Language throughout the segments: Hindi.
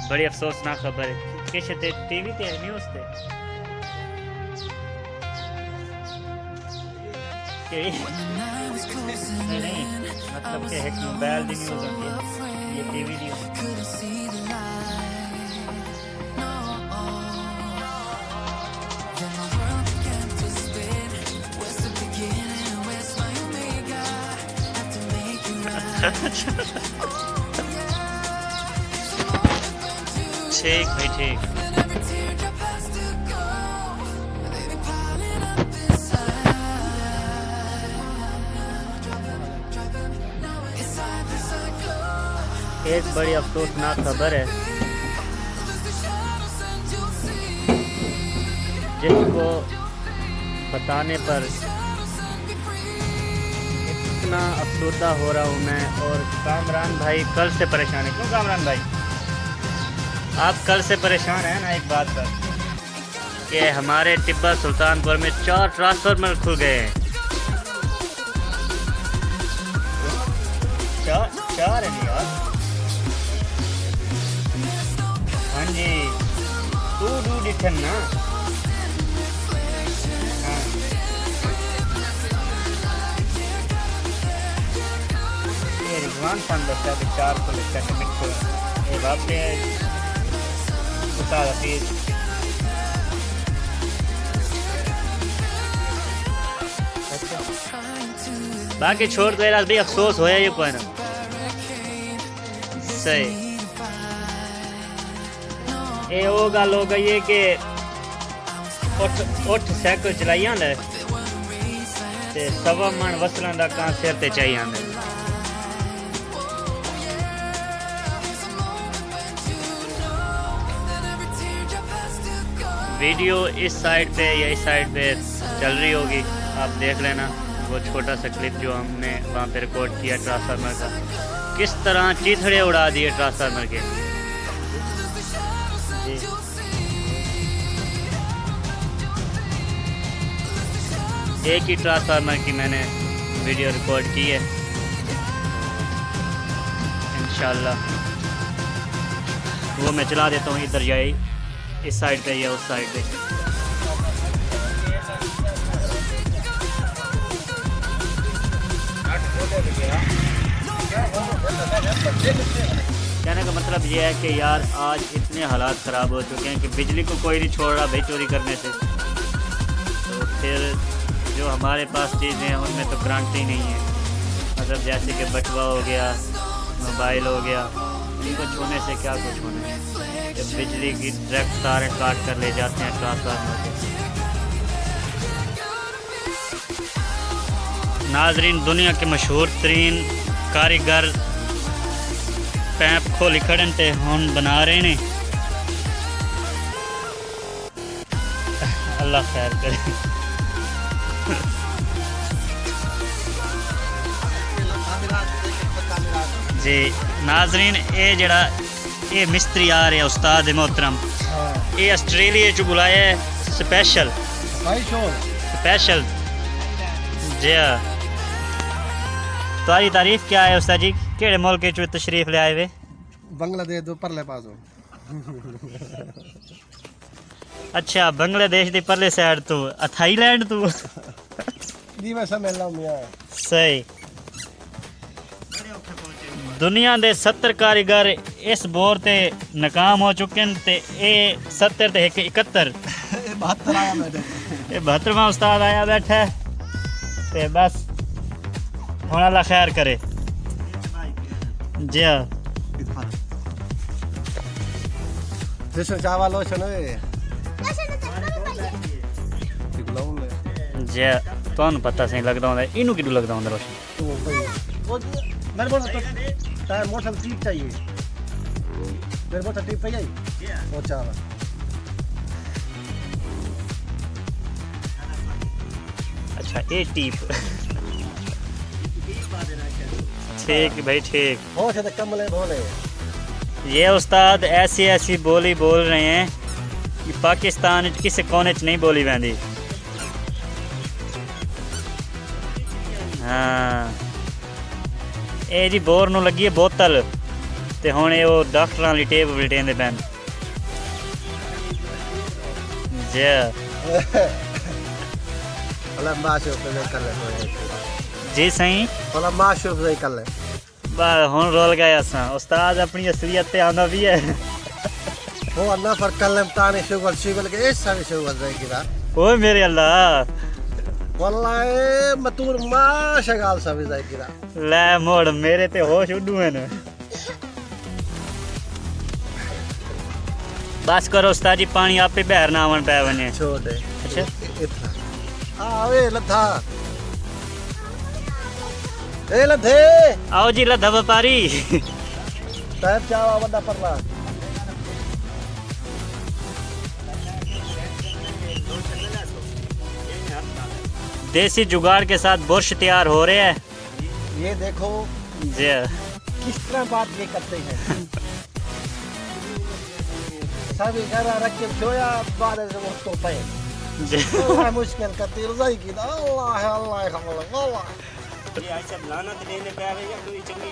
बड़ी अफसोसनाक खबर है। किश ते टीवी ते न्यूज़ ते नहीं मतलब कि एक मोबाइल दी न्यूज़ होती है, ये टीवी दी ठीक भाई ठीक। एक बड़ी अफसोसनाक खबर है जिसको बताने पर इतना अफसोदा हो रहा हूँ मैं। और कामरान भाई कल से परेशान है। क्यों कामरान भाई आप कल से परेशान हैं ना एक बात पर कि हमारे टिब्बा सुल्तानपुर में 4 ट्रांसफार्मर खुल गए हैं। 4 है यार। हाँ जी तू दिखन ना। हाँ ये रिजवान खान बच्चा भी 4 को लेकर के मिक्स ये बात है उस्ताद हफीज। बाकी छोड़ दो यार भी अफसोस होया ये कोई ना सही। ये वो गल हो गई है कि उठ साइकिल चलाई आंदा ते 1.25 मन वसलां दा कां सिर ते चाहिए आंदा। वीडियो इस साइड पे या इस साइड पे चल रही होगी, आप देख लेना। वो छोटा सा क्लिप जो हमने वहाँ पे रिकॉर्ड किया ट्रांसफार्मर का, किस तरह चीथड़े उड़ा दिए ट्रांसफार्मर के। एक ही ट्रांसफार्मर की मैंने वीडियो रिकॉर्ड की है। इंशाल्लाह वो मैं चला देता हूँ इधर जाए इस साइड पे या उस साइड पे। कहने का मतलब ये है कि यार आज इतने हालात ख़राब हो चुके हैं कि बिजली को कोई नहीं छोड़ रहा भाई चोरी करने से। तो फिर जो हमारे पास चीज़ें हैं उनमें तो गारंटी नहीं है। मतलब जैसे कि बटुआ हो गया, मोबाइल हो गया, इनको छूने से क्या कुछ होना है। जब बिजली की डायरेक्ट तारें काट कर ले जाते हैं ट्रांसफार्मर से। नाजरीन दुनिया के मशहूर तरीन कारीगर पैप खोली खड़न ते हुन बना रहे ने। अल्लाह खैर करे। जी नाजरीन ये जड़ा ये मिस्त्री आ रहे उस्ताद मोहतरम, ये ऑस्ट्रेलिया चो बुलाया है स्पेशल जी हाँ। तुम्हारी तारीफ क्या है उस्ताद जी, केड़े मुल्क चो तशरीफ ले आए वे? बांग्लादेश दो परले पास हो। अच्छा बांग्लादेश दी परले साइड तो थाईलैंड तो दी मैं समझ ला मियां सही। दुनिया दे 70 कारीगर इस बोर ते नाकाम हो चुके हैं ते ये 70 ते 71 72 आया मैं ये 72वां उस्ताद आया बैठा है ते बस हुन अल्लाह खैर करे जी हाँ। जैसे चावल लोशन है जी तुहानू पता सही लगदा होंदा इनू किडू लगदा होंदा रोशन। मेरे को तो टायर मोटर टीप चाहिए। मेरे को टीप पे आई वो चावल अच्छा ए टीप ठीक भाई ठीक। हो से कमले बोले ये उस्ताद ऐसी ऐसी बोली बोल रहे हैं कि पाकिस्तान किसी कोने च नहीं बोली वैंदी। हाँ ये जी बोर नू लगी है बोतल ਤੇ ਹੁਣ ਇਹ ਉਹ ਡਾਕਟਰਾਂ ਵਾਲੀ ਟੇਪ ਵਲਟੇਂਦੇ ਪੈਣ ਜੀ वाला माशूफ नहीं कर ले जी सही वाला माशूफ नहीं कर ले बस हुन रोल गए असां उस्ताद अपनी असलियत पे आंदा भी है वो अल्लाह पर कलम ताने शुगल के ऐसा भी शुगल रहे किदा ओए मेरे अल्लाह वल्लाह मतूर मा शगाल सभी जाए किदा ले मोड़ मेरे ते होश उड्डू हैं बस करो उस्ताद जी पानी आप ही बहर ना आवन पै वने छोड़ दे अच्छा इतना आवे लथा ए लथे आओ जी लधा व्यापारी साहब चावा बड़ा परला देसी जुगाड़ के साथ बुर्श तैयार हो रहे हैं ये देखो जी किस तरह बात ये करते हैं सभी घर रख के जोया बाद से वो तो पे जी अल्लाह मुश्किल करती रजाई की अल्लाह अल्लाह अल्लाह ये ऐसा लानत लेने पे आवे या कोई चंगी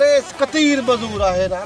लेस कतीर बजूरा है ना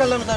कलम से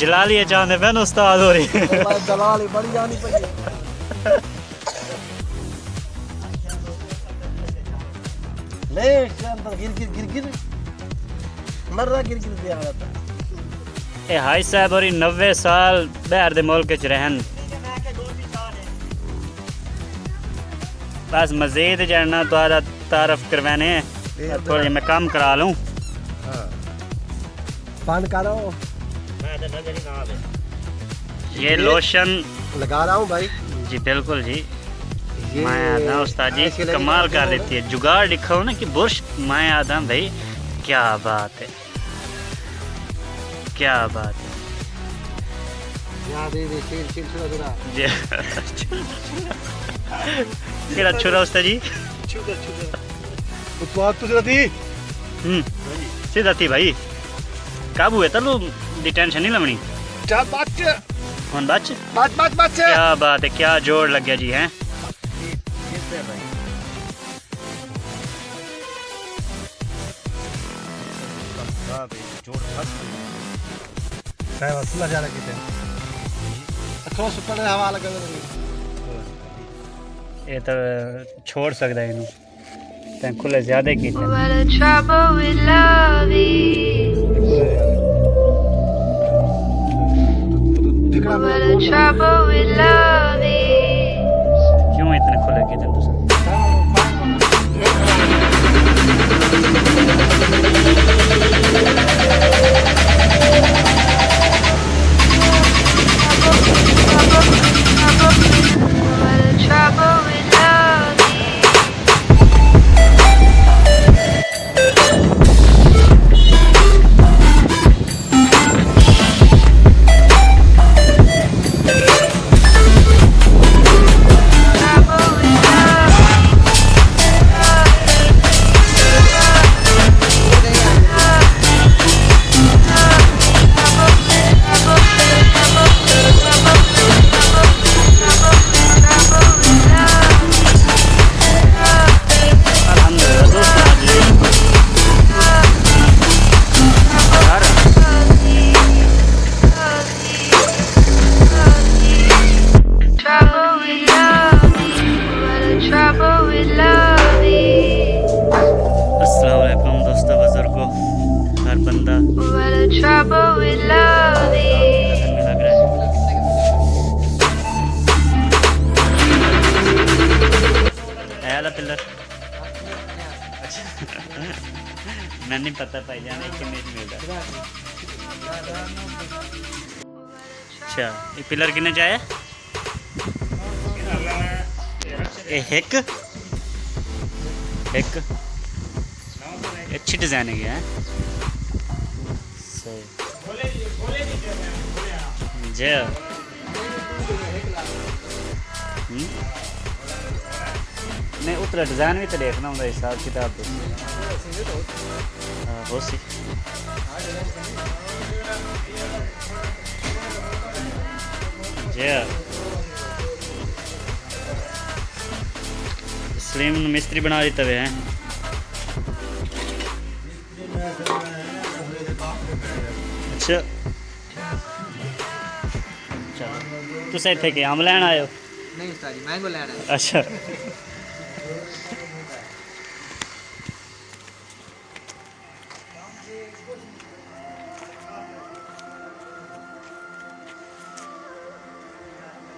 जलालिया चांदे बहन उस्ताद हो रही अल्लाह दलाली बड़ी जानी पई ले अंदर गिर मर्रा गिर दे आ रहा ए हाई साहब और 90 साल बाहर दे मुल्क च रहन बस मजीद जानना तुम्हारा तारफ करवाने हैं थोड़ी मैं काम करा लूँ हां पान करो मैं तो नजर ही ना आवे ये लोशन लगा रहा हूं भाई जी बिल्कुल जी ये मैं आदा उस्ताद जी ऐसे लगेगा कमाल कर तो- देती है जुगाड़ लिखा हो ना कि बुर्श मैं आदा भाई क्या बात है क्या बात है याद है चिल छुरा जी केड़ा छुरा उस्ताद जी तो आप तो जरा दी सीधा थी भाई काबू है तलू दी टेंशन नहीं लमनी चार बात कौन बच बात क्या बात है क्या जोड़ लग गया जी हैं साहब असला जाना किते थोड़ा सुपर हवा लगा ये तो छोड़ सकता है इनू तैं खुले ज्यादा की What a trouble with love is. What a trouble with love is. क्यों इतने खुले की तुम What a trouble with love is. Trouble with love. अल्हम्दुलिल्लाह दोस्तों आज ये यार Trouble with love is. What a trouble with love is. अस्सलाम वालेकुम दोस्तों बुजुर्गों हर बंदा What a trouble with love is. लगन में लग रहा है आला पिलर अच्छा मैं नहीं पता भाई जान एक मिनट मिलता अच्छा ये पिलर किन्ने चाहे ये हिक अच्छी डिजाइन है सही जी नहीं उतरा डिजाइन भी तो देखना होता हिसाब किताब तो हाँ हो सी जी सलीम मिस्त्री बना देते हुए हैं अच्छा तुसें इत्थे के अंब लैन आए हो? नहीं उस्ताद जी मैंगो लेना है। अच्छा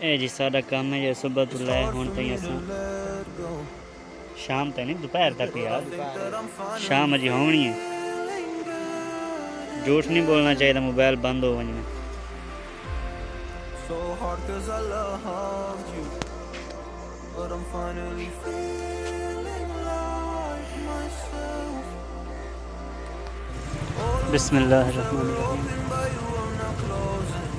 ए जी साडा काम है जो सुबह तो लै हुण ताईं असां शाम तक नहीं दोपहर तक यार शाम अजी होनी है। झूठ नहीं बोलना चाहिए, मोबाइल बंद हो वञे। So hard 'cause I loved you, but I'm finally feeling like myself. बिस्मिल्लाहिर्रहमानिर्रहीम। But you are not closing.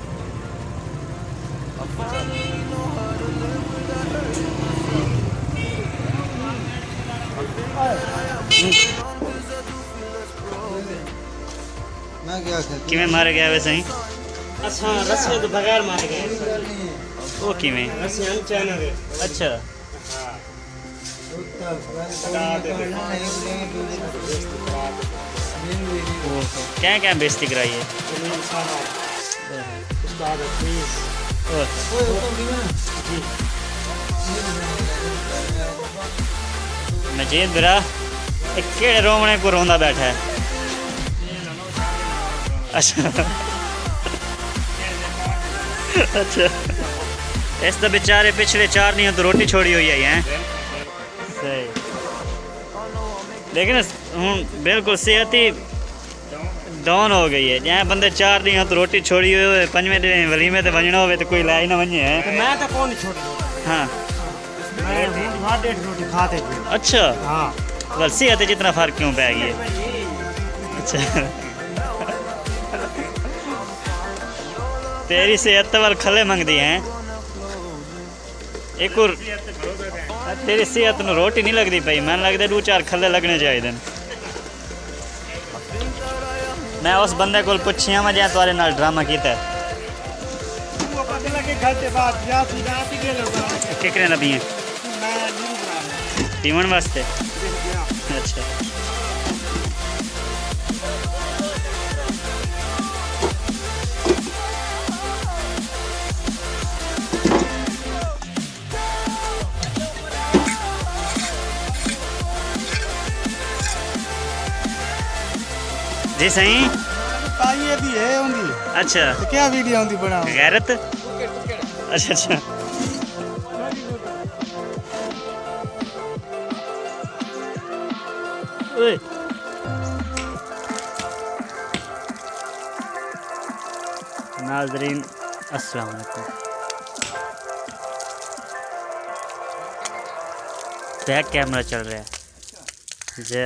I finally know how to live without hurting myself. I think that I am moving on 'cause I do feel less broken. मैं क्या करती किवें मारे गया वैसे ही अच्छा रस्से तो बगैर मार गए वो किवें? रस्से हम चाइना के अच्छा क्या क्या बेइज्जती कराई है? उस्ताद प्लीज ओह, मजीद बिरा केड़े रोमने को रोंदा बैठा है? अच्छा अच्छा इस तो बेचारे पिछले 4 दिन तो रोटी छोड़ी हुई है सही, लेकिन हूँ बिल्कुल सेहत ही डाउन हो गई है। जहाँ बंदे 4 दिन तो रोटी छोड़ी हुई हो, 5वें दिन वलीमे तो बनना हो तो कोई लाई ना वजे है। मैं तो कौन छोड़ हाँ मैं 1.5 रोटी खाते थे। अच्छा हाँ बस सेहत जितना फर्क क्यों पै गया? अच्छा तेरी सेहत तो वाल खले मंगदी हैं एक और तेरी सेहत ਨੂੰ रोटी नहीं लगती पई, मैं लगता 2-4 खले लगने चाहिए। मैं उस बंदे को पुछिया मैं जहाँ तुम्हारे नाल ड्रामा किया केकरे ना पिए पीवन वास्ते। अच्छा जी सही ये भी है होंगी। अच्छा तो क्या वीडियो होंगी बनाओ? गैरत अच्छा अच्छा ओए नाज़रीन अस्सलाम वालेकुम। बैक कैमरा चल रहा है जी।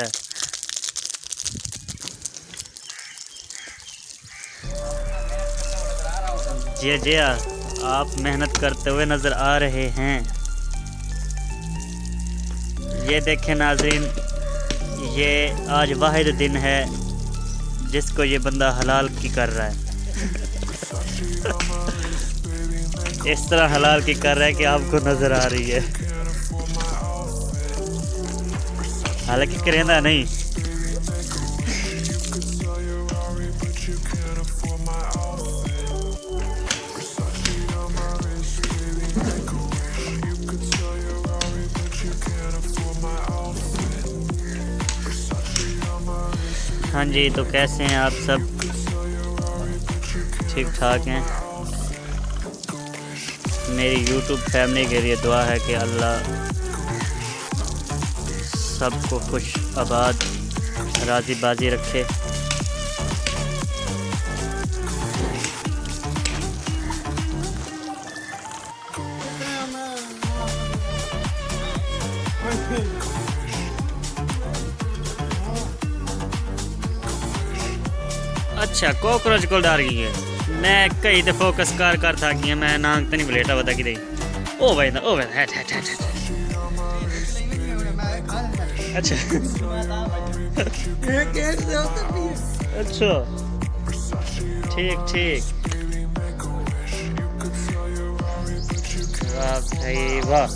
जी जी आप मेहनत करते हुए नज़र आ रहे हैं। ये देखें नाज़रीन, ये आज वाहिद दिन है जिसको ये बंदा हलाल की कर रहा है। इस तरह हलाल की कर रहा है कि आपको नज़र आ रही है, हालांकि करेंदा नहीं। हाँ जी, तो कैसे हैं आप सब? ठीक ठाक हैं? मेरी YouTube फैमिली के लिए दुआ है कि अल्लाह सबको खुश आबाद राज़ी बाजी रखे। अच्छा कॉकरोच को डर गई है। मैं कई तो फोकस कर था कि मैं नांग तो नहीं बलेटा बता कि दे ओ भाई ना ओ भाई अच्छा अच्छा ठीक ठीक वाह भाई वाह।